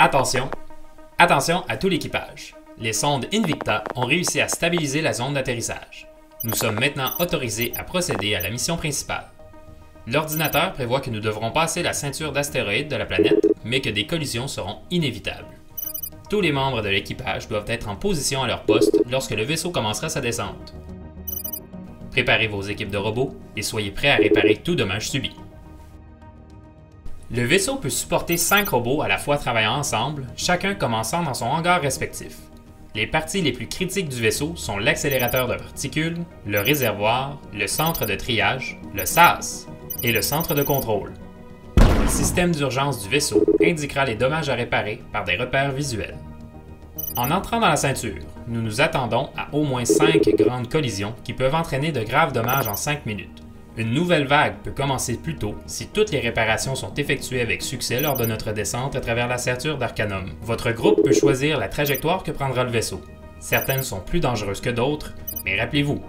Attention! Attention à tout l'équipage. Les sondes Invicta ont réussi à stabiliser la zone d'atterrissage. Nous sommes maintenant autorisés à procéder à la mission principale. L'ordinateur prévoit que nous devrons passer la ceinture d'astéroïdes de la planète, mais que des collisions seront inévitables. Tous les membres de l'équipage doivent être en position à leur poste lorsque le vaisseau commencera sa descente. Préparez vos équipes de robots et soyez prêts à réparer tout dommage subi. Le vaisseau peut supporter 5 robots à la fois travaillant ensemble, chacun commençant dans son hangar respectif. Les parties les plus critiques du vaisseau sont l'accélérateur de particules, le réservoir, le centre de triage, le SAS et le centre de contrôle. Le système d'urgence du vaisseau indiquera les dommages à réparer par des repères visuels. En entrant dans la ceinture, nous nous attendons à au moins 5 grandes collisions qui peuvent entraîner de graves dommages en 5 minutes. Une nouvelle vague peut commencer plus tôt si toutes les réparations sont effectuées avec succès lors de notre descente à travers la ceinture d'Arcanum. Votre groupe peut choisir la trajectoire que prendra le vaisseau. Certaines sont plus dangereuses que d'autres, mais rappelez-vous,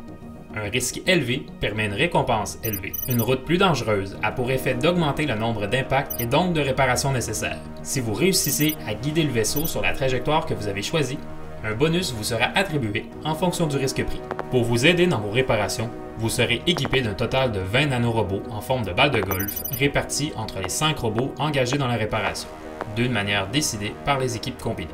un risque élevé permet une récompense élevée. Une route plus dangereuse a pour effet d'augmenter le nombre d'impacts et donc de réparations nécessaires. Si vous réussissez à guider le vaisseau sur la trajectoire que vous avez choisie, un bonus vous sera attribué en fonction du risque pris. Pour vous aider dans vos réparations, vous serez équipé d'un total de 20 nanorobots en forme de balles de golf répartis entre les 5 robots engagés dans la réparation, d'une manière décidée par les équipes combinées.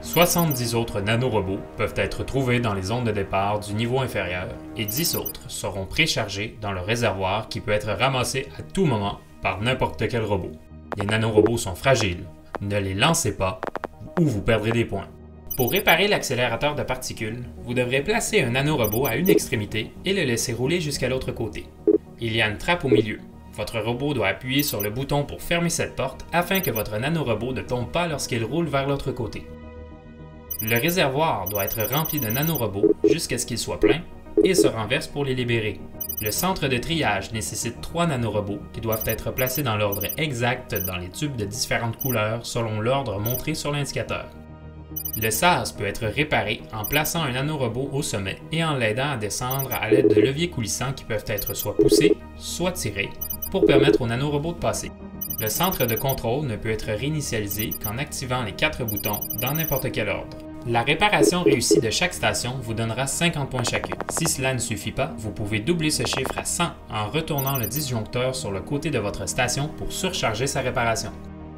70 autres nanorobots peuvent être trouvés dans les zones de départ du niveau inférieur et 10 autres seront préchargés dans le réservoir qui peut être ramassé à tout moment par n'importe quel robot. Les nanorobots sont fragiles, ne les lancez pas ou vous perdrez des points. Pour réparer l'accélérateur de particules, vous devrez placer un nanorobot à une extrémité et le laisser rouler jusqu'à l'autre côté. Il y a une trappe au milieu. Votre robot doit appuyer sur le bouton pour fermer cette porte afin que votre nanorobot ne tombe pas lorsqu'il roule vers l'autre côté. Le réservoir doit être rempli de nanorobots jusqu'à ce qu'il soit plein et se renverse pour les libérer. Le centre de triage nécessite 3 nanorobots qui doivent être placés dans l'ordre exact dans les tubes de différentes couleurs selon l'ordre montré sur l'indicateur. Le SAS peut être réparé en plaçant un nanorobot au sommet et en l'aidant à descendre à l'aide de leviers coulissants qui peuvent être soit poussés, soit tirés, pour permettre au nanorobot de passer. Le centre de contrôle ne peut être réinitialisé qu'en activant les 4 boutons dans n'importe quel ordre. La réparation réussie de chaque station vous donnera 50 points chacune. Si cela ne suffit pas, vous pouvez doubler ce chiffre à 100 en retournant le disjoncteur sur le côté de votre station pour surcharger sa réparation.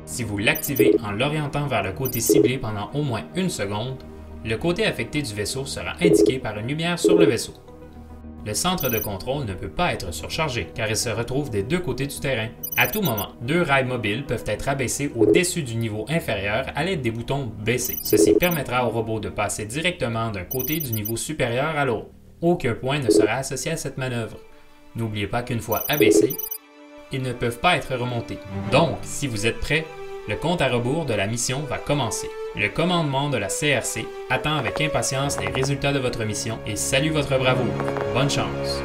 Si vous l'activez en l'orientant vers le côté ciblé pendant au moins 1 seconde, le côté affecté du vaisseau sera indiqué par une lumière sur le vaisseau. Le centre de contrôle ne peut pas être surchargé car il se retrouve des 2 côtés du terrain. À tout moment, 2 rails mobiles peuvent être abaissés au-dessus du niveau inférieur à l'aide des boutons baisser. Ceci permettra au robot de passer directement d'un côté du niveau supérieur à l'autre. Aucun point ne sera associé à cette manœuvre. N'oubliez pas qu'une fois abaissés, ils ne peuvent pas être remontés. Donc, si vous êtes prêts, le compte à rebours de la mission va commencer. Le commandement de la CRC attend avec impatience les résultats de votre mission et salue votre bravoure. Bonne chance!